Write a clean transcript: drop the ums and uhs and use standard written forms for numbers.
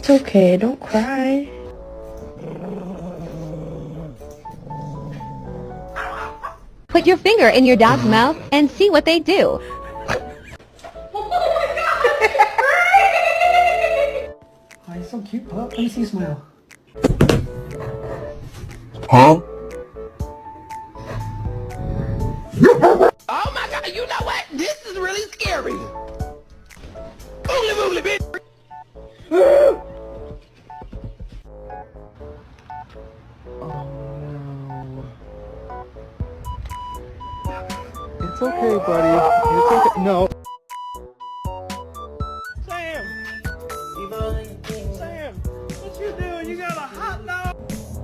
It's okay, don't cry. Put your finger in your dog's mouth and see what they do. Oh, you're so cute, pup. Let me see you smile. Huh? Oh my god, you know what? This is really scary. Oogly boogly, bitch. Oh no. It's okay, buddy. It's okay. No.